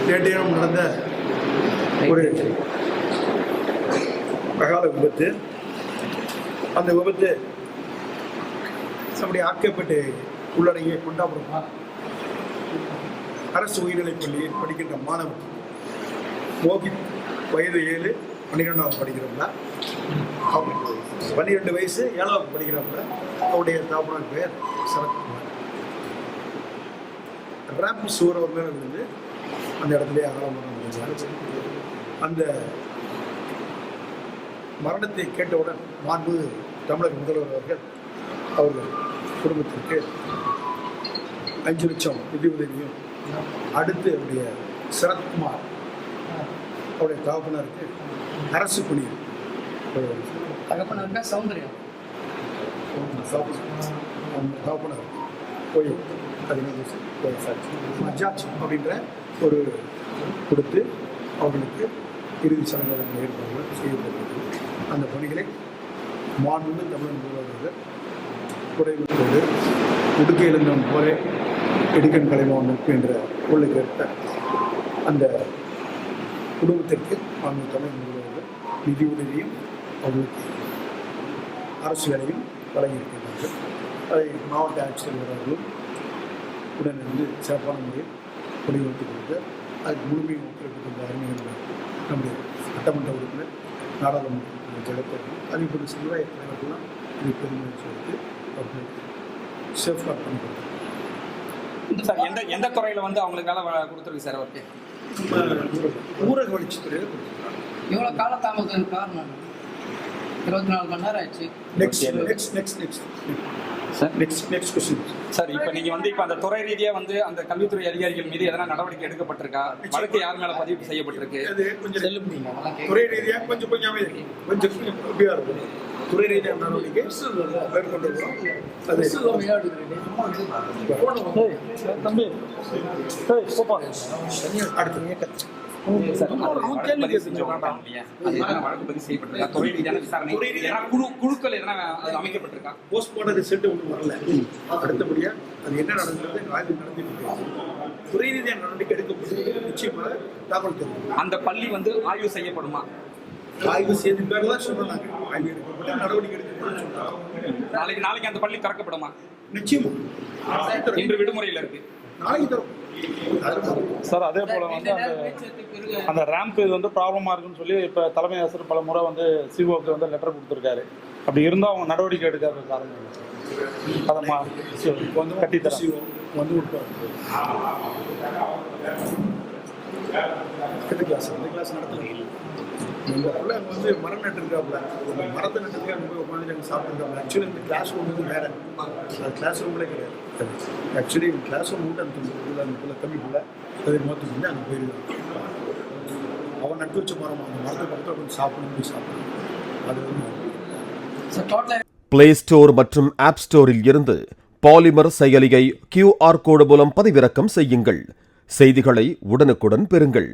நேற்றைய நடந்த ஒரு அகால விபத்து. அந்த விபத்து நம்முடைய ஆக்கப்பட்டு உள்ளடங்கிய கொண்டாபுரம் அரசு உயர்நிலைப் பள்ளியில் படிக்கின்ற மாணவர் மோகித், வயது 7, 12ஆவது படிக்கிறவங்கள, 12 வயசு 7ஆவது படிக்கிறவங்கள. அவருடைய தாப்பனார் பெயர் சரத்குமார். ரேம்ப் சுவர் அவர் மேலே விழுந்து அந்த இடத்துலேயே அகலமரணம் அடைஞ்சார். அந்த மரணத்தை கேட்டவுடன் மாண்பு தமிழக முதல்வர் அவர்கள் அவர்கள் குடும்பத்திற்கு 5 லட்சம் நிதி உதவியும், அடுத்து அவருடைய சரத்குமார் அவருடைய தகப்பனருக்கு அரசு பணி தகப்பனருக்கு சௌந்தர்யம் தகப்பனர் போய் 15 மஜாஜ் அப்படின்ற ஒரு கொடுத்து அவர்களுக்கு இறுதி சடங்குகள் ஏற்பாடுகள் செய்யப்பட்டது. அந்த பணிகளை மாண்பு தமிழக முதல்வர்கள் குறைவுகளோடு உடுக்கை எழுந்தவன் போல இடுக்கன் கலைமான் நட்பு என்ற பொருளுக்கு ஏற்ப அந்த குடும்பத்திற்கு மாண்பு தமிழக முதல்வர்கள் நிதி உதவியும் அவர்களுக்கு அரசு வேலையும் வழங்கியிருக்கிறார்கள். அதை மாவட்ட ஆட்சியர் அவர்களும் உடனிருந்து சிறப்பான முறையில் வடிவமைத்துக் கொடுத்து அதுக்கு முழுமையும் ஒத்துழைப்பு தந்தார்கள். நம்முடைய சட்டமன்ற உறுப்பினர், நாடாளுமன்ற உறுப்பினர் ஜெகத்தர்கள், அதேபோல் சமுதாய தலைவர்கள்லாம் இது பெருமுயற்சி எடுத்து அவர்களுக்கு சேஃப்கார்ட் பண்ணி கொடுத்தாங்க. சார் எந்த துறையில் வந்து அவங்களுக்கு வேலை கொடுத்துருக்கு சார் அவருக்கு? ஊரக வளர்ச்சித்துறையில் கொடுத்துருக்காங்க. இவ்வளோ காலதாமதம் காரணம் 24 மணி நேரம் ஆயிடுச்சு. நெக்ஸ்ட் கொஸ்டின் சார், இப்போ நீங்கள் வந்து இப்போ அந்த துறை ரீதியாக வந்து அந்த கல்வித்துறை அதிகாரிகள் மீது எதனா நடவடிக்கை எடுக்கப்பட்டிருக்கா? வழக்கு யார் மேலே பதிவு செய்யப்பட்டிருக்கு? அது கொஞ்சம் செல்ல முடியுமா? துறை ரீதியாக கொஞ்சம் எப்படியா இருக்கும். துறை ரீதியாக நடவடிக்கை மேற்கொண்டு அடுத்து குழுக்கள் எதனா அமைக்கப்பட்டிருக்கா? போஸ்ட்மார்ட்டம் ரிசல்ட் ஒன்றும் வரல. அடுத்தபடியா அது என்ன நடந்தது ஆய்வு நடந்துட்டு துறை ரீதியாக நடவடிக்கை எடுக்கப்பட்டு நிச்சயமாக தகவல் தெரியும். அந்த பள்ளி வந்து ஆய்வு செய்யப்படுமா? ஆய்வு செய்த பேர்லாம் சொன்னாங்க. ஆய்வு எடுக்கப்பட்டு நடவடிக்கை எடுக்கப்பட்டு சொன்னாங்க. நாளைக்கு அந்த பள்ளி திறக்கப்படுமா? நிச்சயமா. இன்று விடுமுறையில் இருக்கு. நாளைக்கு தரும் சார். அதே போல வந்து அந்த ரேம்ப் இது வந்து ப்ராப்ளமா இருக்குன்னு சொல்லி இப்போ தலைமை ஆசிரியர் பல முறை வந்து சிஓக்கு வந்து லெட்டர் கொடுத்துருக்காரு. அப்படி இருந்தும் அவங்க நடவடிக்கை எடுக்காத காரணம் அதை கட்டித்தர வந்து கிளாஸ் நடத்தல. இந்த பிள்ளை வந்து மரம் நட்டுருக்காப்புல, மரத்தை நட்டுருக்கா உட்காந்து நாங்கள் சாப்பிட்டுருக்காங்க. ஆக்சுவலி இந்த கிளாஸ் ரூம் வந்து வேற, அது கிளாஸ் ரூம்லேயே கிடையாது. ஆக்சுவலி கிளாஸ் ரூம் விட்டு அந்த பிள்ளை தம்பி பிள்ளை அதை மாற்றி வந்து அங்கே போயிருக்காங்க. அவன் நட்டு வச்ச மரம், அந்த மரத்தை பக்கத்தில் கொஞ்சம் சாப்பிடணும். அது வந்து பிளே ஸ்டோர் மற்றும் ஆப் ஸ்டோரில் இருந்து பாலிமர் செயலியை QR கோடு மூலம் பதிவிறக்கம் செய்யுங்கள். செய்திகளை உடனுக்குடன் பெறுங்கள்.